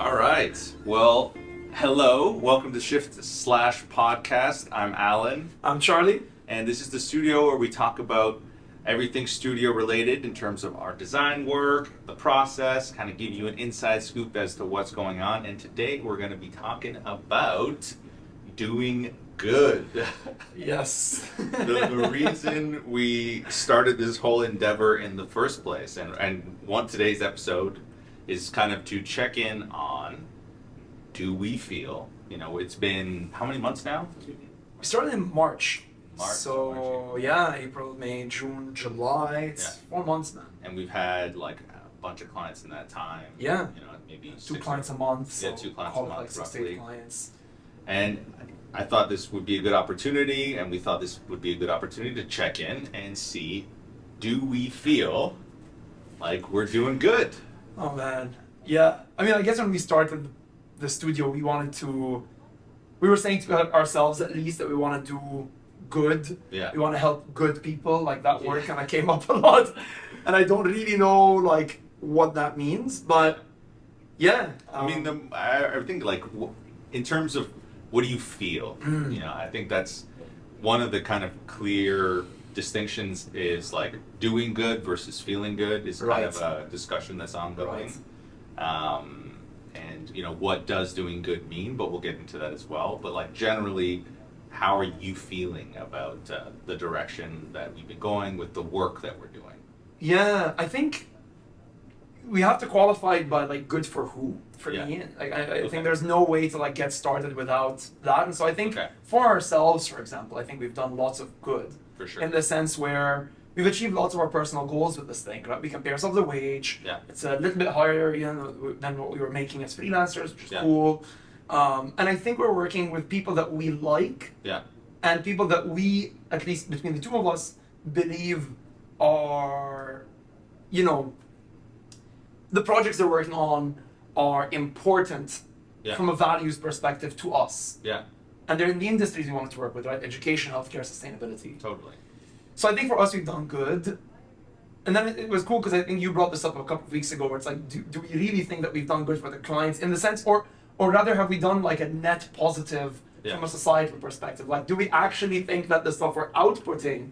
All right. Well, hello. Welcome to Shift/Podcast. I'm Alan, I'm Charlie. and this is the studio where we talk about everything studio related in terms of our design work, the process, kind of give you an inside scoop as to what's going on. And today we're going to be talking about doing good. Yes. The reason we started this whole endeavor in the first place, and today's episode is kind of to check in on, do we feel, it's been how many months now? We started in March. March. April, May, June, July. It's 4 months now. And we've had like a bunch of clients in that time. Yeah. Maybe Two clients a month. Yeah, 2 clients a month, like 6 to 8 roughly. clients. And I thought this would be a good opportunity, and we thought this would be a good opportunity to check in and see, do we feel like we're doing good? Oh man. Yeah. I mean, I guess when we started the studio, we were saying to ourselves at least that we want to do good. Yeah. We want to help good people. Like that word kind of came up a lot. And I don't really know like what that means, but yeah. I mean, I think like in terms of what do you feel? I think that's one of the kind of clear distinctions is like doing good versus feeling good is kind of a discussion that's ongoing. And what does doing good mean? But we'll get into that as well. But like generally, how are you feeling about the direction that we've been going with the work that we're doing? Yeah, I think we have to qualify it by like good for who. For me, like I think there's no way to like get started without that. And so I think for ourselves, for example, I think we've done lots of good. For sure. In the sense where we've achieved lots of our personal goals with this thing, right? We can pay ourselves a wage. Yeah. It's a little bit higher, than what we were making as freelancers, which is cool. And I think we're working with people that we like. Yeah. And people that we, at least between the two of us, believe are, the projects they're working on are important from a values perspective to us. Yeah. And they're in the industries we want to work with, right? Education, healthcare, sustainability. Totally. So I think for us, we've done good. And then it was cool because I think you brought this up a couple of weeks ago where it's like, do we really think that we've done good for the clients in the sense, or rather have we done like a net positive from a societal perspective? Like, do we actually think that the stuff we're outputting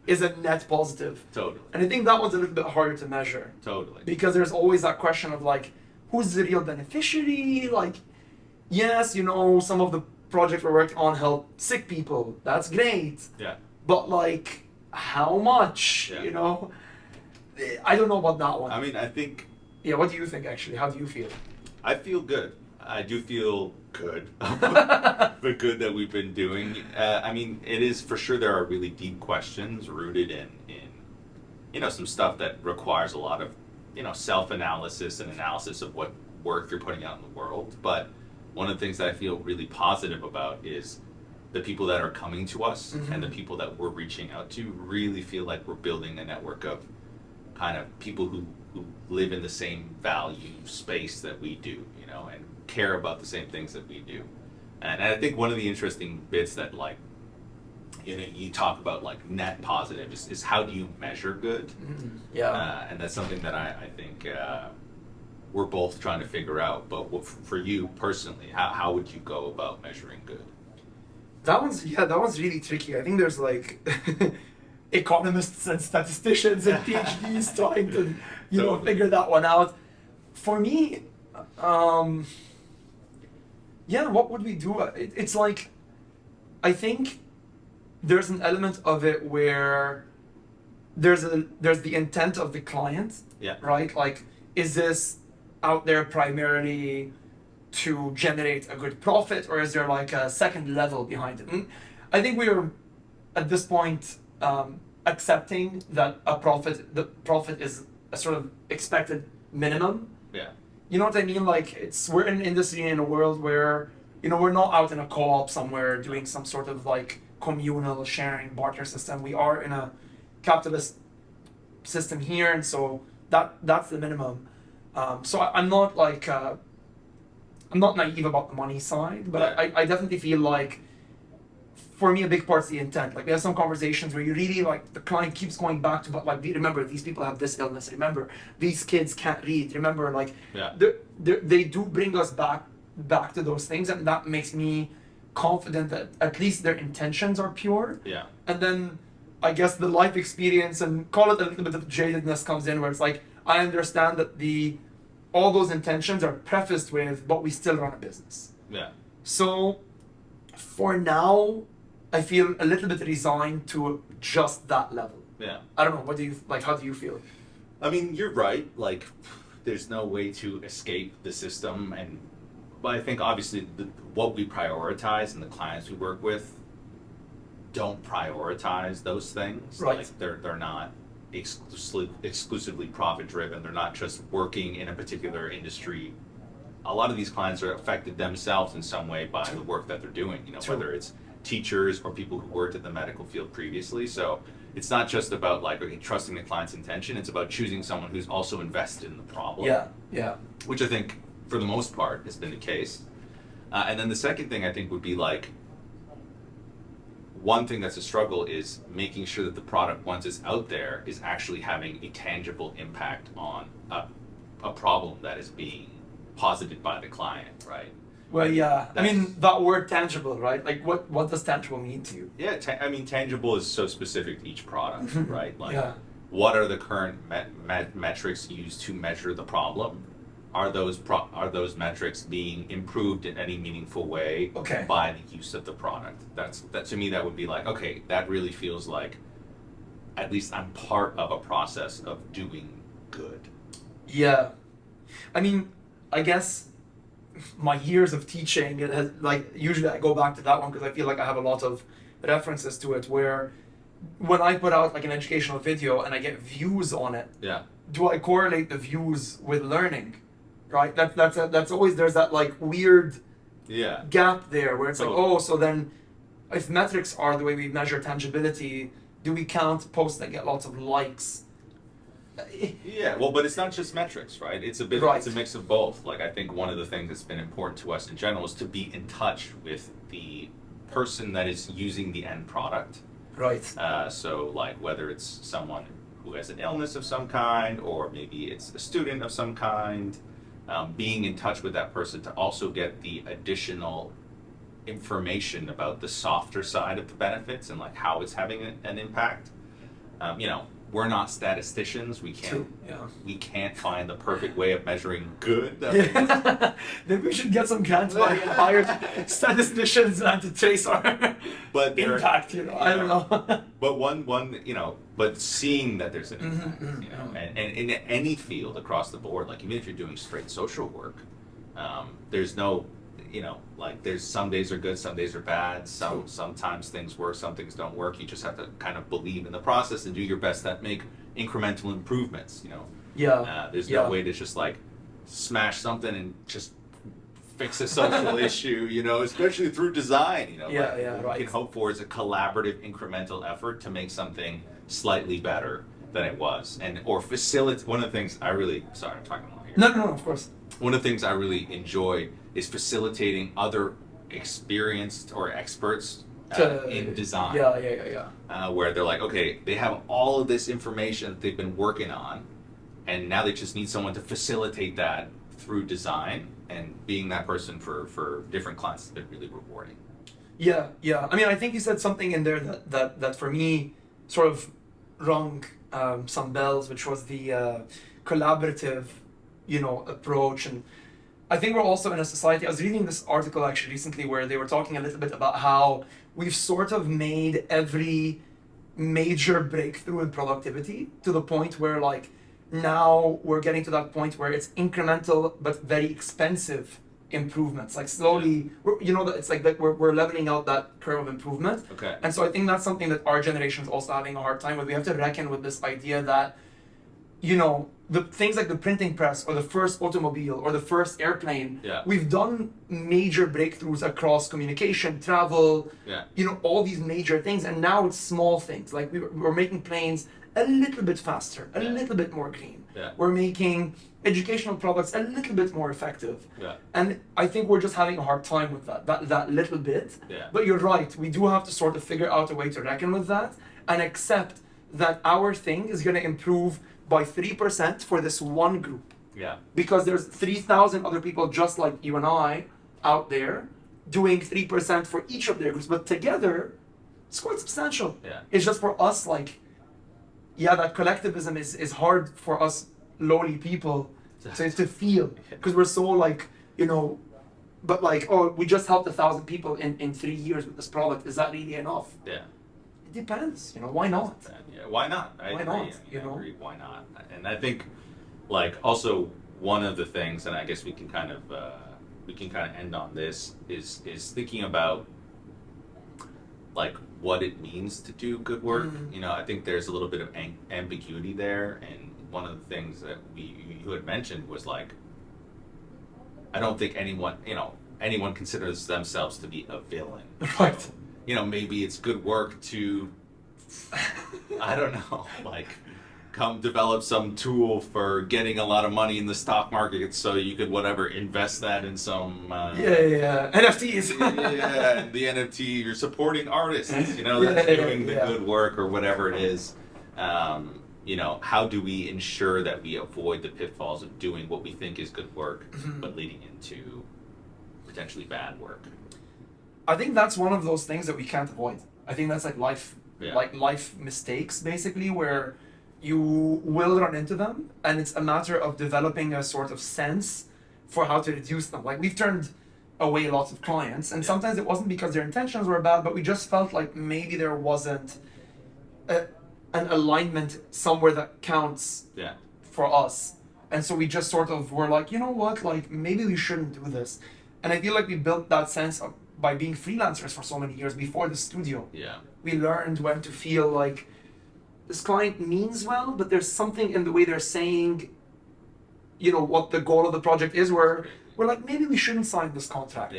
is a net positive? Totally. And I think that one's a little bit harder to measure. Totally. Because there's always that question of like, who's the real beneficiary? Like, yes, some of the projects we're working on help sick people. That's great. Yeah. But like, how much? Yeah. I don't know about that one. I mean, I think. Yeah. What do you think actually? How do you feel? I feel good. I do feel good. The good that we've been doing. I mean, it is for sure. There are really deep questions rooted in some stuff that requires a lot of self-analysis and analysis of what work you're putting out in the world. But one of the things that I feel really positive about is the people that are coming to us and the people that we're reaching out to really feel like we're building a network of kind of people who live in the same value space that we do, and care about the same things that we do. And I think one of the interesting bits that like, you talk about like net positive is how do you measure good? Yeah. And that's something that I think we're both trying to figure out. But for you personally, how would you go about measuring good? That one's really tricky. I think there's like economists and statisticians and PhDs trying to figure that one out. For me, what would we do? It's like, I think there's an element of it where there's the intent of the client, right? Like, is this out there primarily to generate a good profit, or is there like a second level behind it? And I think we are at this point accepting that the profit is a sort of expected minimum. Yeah. You know what I mean? Like, we're in an industry, in a world where we're not out in a co-op somewhere doing some sort of like communal sharing barter system. We are in a capitalist system here, and so that's the minimum. So I'm not like I'm not naive about the money side, but I definitely feel like for me, a big part's the intent. Like we have some conversations where you really like the client keeps going back to, but like remember these people have this illness. Remember these kids can't read. Remember like they do bring us back to those things, and that makes me confident that at least their intentions are pure. Yeah. And then I guess the life experience and call it a little bit of jadedness comes in, where it's like I understand that all those intentions are prefaced with, but we still run a business. Yeah. So for now, I feel a little bit resigned to just that level. Yeah. I don't know. What do you like? How do you feel? I mean, you're right. Like, there's no way to escape the system, but I think obviously what we prioritize and the clients we work with don't prioritize those things. Right. Like they're not exclusively profit driven. They're not just working in a particular industry. A lot of these clients are affected themselves in some way by the work that they're doing, whether it's teachers or people who worked in the medical field previously. So it's not just about like trusting the client's intention, it's about choosing someone who's also invested in the problem. Yeah. Which I think for the most part has been the case. And then the second thing I think would be like, one thing that's a struggle is making sure that the product, once it's out there, is actually having a tangible impact on a problem that is being posited by the client, right? Well, yeah. I mean, that word tangible, right? Like, what does tangible mean to you? Yeah, I mean, tangible is so specific to each product, right? Like, yeah. What are the current metrics used to measure the problem? Are those metrics being improved in any meaningful way by the use of the product? That to me, that would be like, okay, that really feels like at least I'm part of a process of doing good. Yeah. I mean, I guess my years of teaching, it has like usually I go back to that one because I feel like I have a lot of references to it, where when I put out like an educational video and I get views on it, do I correlate the views with learning? Right? That's always, there's that like weird gap there where it's like, oh, so then if metrics are the way we measure tangibility, do we count posts that get lots of likes? Yeah, well, but it's not just metrics, right? It's a bit, it's a mix of both. Like, I think one of the things that's been important to us in general is to be in touch with the person that is using the end product. Right. So, like, whether it's someone who has an illness of some kind, or maybe it's a student of some kind, being in touch with that person to also get the additional information about the softer side of the benefits and like how it's having an impact. We're not statisticians. We can't find the perfect way of measuring good. Maybe we should get some grant money and hire statisticians to trace our impact. I don't know. But but seeing that there's an impact, and in any field across the board, like even if you're doing straight social work, there's no, like there's some days are good, some days are bad. Sometimes things work, some things don't work. You just have to kind of believe in the process and do your best to make incremental improvements. There's no way to just like smash something and just fix a social issue. Especially through design. What you can hope for is a collaborative, incremental effort to make something slightly better than it was, or facilitate. One of the things I really, sorry, I'm talking a lot here. No, of course. One of the things I really enjoy is facilitating other experienced or experts in design. Where they're like, okay, they have all of this information that they've been working on, and now they just need someone to facilitate that through design, and being that person for different clients has been really rewarding. Yeah. I mean, I think you said something in there that for me sort of rung some bells, which was the collaborative, approach. And I think we're also in a society, I was reading this article actually recently where they were talking a little bit about how we've sort of made every major breakthrough in productivity to the point where like now we're getting to that point where it's incremental but very expensive improvements. Like slowly, it's like that we're leveling out that curve of improvement. Okay. And so I think that's something that our generation is also having a hard time with. We have to reckon with this idea that, the things like the printing press or the first automobile or the first airplane, we've done major breakthroughs across communication, travel, all these major things. And now it's small things. Like we're making planes a little bit faster, a little bit more green. We're making educational products a little bit more effective. And I think we're just having a hard time with that little bit. But you're right, we do have to sort of figure out a way to reckon with that and accept that our thing is going to improve by 3% for this one group. Because there's 3,000 other people just like you and I out there doing 3% for each of their groups, but together it's quite substantial. It's just for us, like, that collectivism is hard for us lowly people to feel, because we're so like, but like, oh, we just helped 1,000 people in 3 years with this product. Is that really enough? It depends. Why not? Why not? I agree. Why not? And I think, like, also one of the things, and I guess we can kind of end on this, is thinking about like what it means to do good work. I think there's a little bit of ambiguity there, and one of the things that you had mentioned was like, I don't think anyone considers themselves to be a villain. Right. So, maybe it's good work to, I don't know, like, come develop some tool for getting a lot of money in the stock market so you could invest that in some NFTs. And the NFT, you're supporting artists, that's doing the good work or whatever it is. How do we ensure that we avoid the pitfalls of doing what we think is good work but leading into potentially bad work? I think that's one of those things that we can't avoid. I think that's like life mistakes, basically, where you will run into them, and it's a matter of developing a sort of sense for how to reduce them. Like, we've turned away lots of clients, and sometimes it wasn't because their intentions were bad, but we just felt like maybe there wasn't an alignment somewhere that counts for us. And so we just sort of were like, you know what, like, maybe we shouldn't do this. And I feel like we built that sense by being freelancers for so many years before the studio. We learned when to feel like this client means well, but there's something in the way they're saying, what the goal of the project is, where we're like, maybe we shouldn't sign this contract.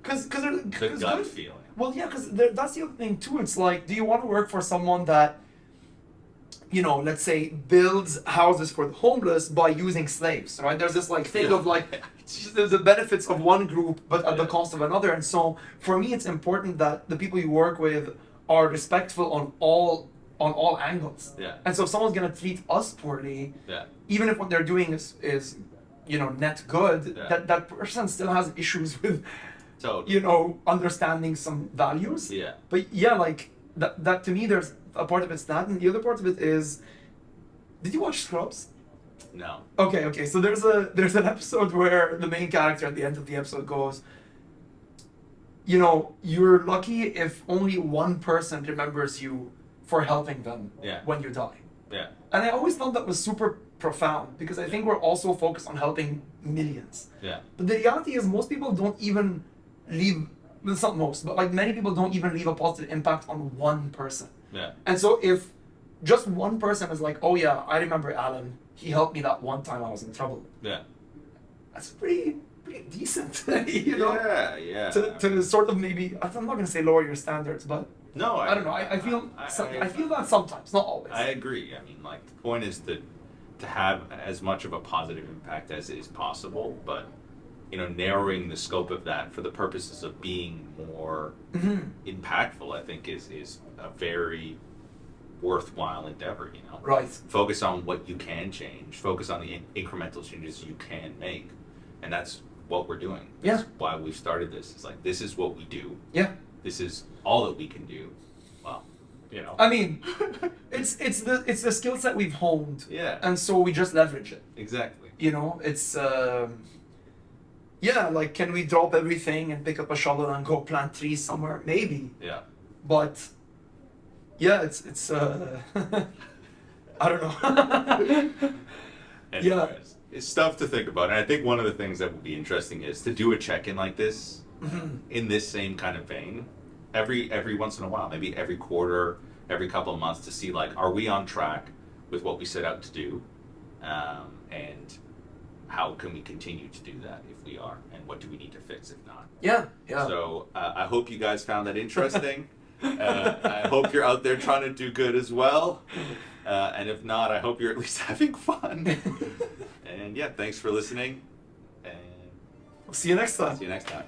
Because the gut feeling. Well, because that's the other thing too. It's like, do you want to work for someone that, let's say, builds houses for the homeless by using slaves, right? There's this like thing of like the benefits of one group, but at the cost of another. And so for me, it's important that the people you work with are respectful on all angles. And so if someone's gonna treat us poorly, even if what they're doing is net good, that person still has issues with understanding some values. But like that to me, there's a part of it's that, and the other part of it is, did you watch Scrubs? No. Okay. So there's an episode where the main character at the end of the episode goes, you're lucky if only one person remembers you for helping them when you die. And I always thought that was super profound, because I think we're also focused on helping millions. But the reality is most people don't even leave, well, it's not most, but like many people don't even leave a positive impact on one person. And so if just one person is like, oh yeah, I remember Alan, he helped me that one time I was in trouble. That's pretty decent, to sort of maybe, I'm not going to say lower your standards, but no, I don't know. I feel that sometimes, not always. I agree. I mean, like, the point is to have as much of a positive impact as is possible, but narrowing the scope of that for the purposes of being more impactful, I think is a very worthwhile endeavor. Right. Focus on what you can change. Focus on the incremental changes you can make, and that's what we're doing. That's why we've started this. It's like, this is what we do. This is all that we can do. Well, I mean, it's the skill set we've honed. And so we just leverage it. Exactly. It's like, can we drop everything and pick up a shovel and go plant trees somewhere? Maybe. But it's I don't know. Anyways, it's stuff to think about, and I think one of the things that would be interesting is to do a check-in like this, in this same kind of vein, every once in a while, maybe every quarter, every couple of months, to see, like, are we on track with what we set out to do, and how can we continue to do that if we are, and what do we need to fix if not? So I hope you guys found that interesting. I hope you're out there trying to do good as well. And if not, I hope you're at least having fun. And yeah, thanks for listening. And We'll see you next time. see you next time.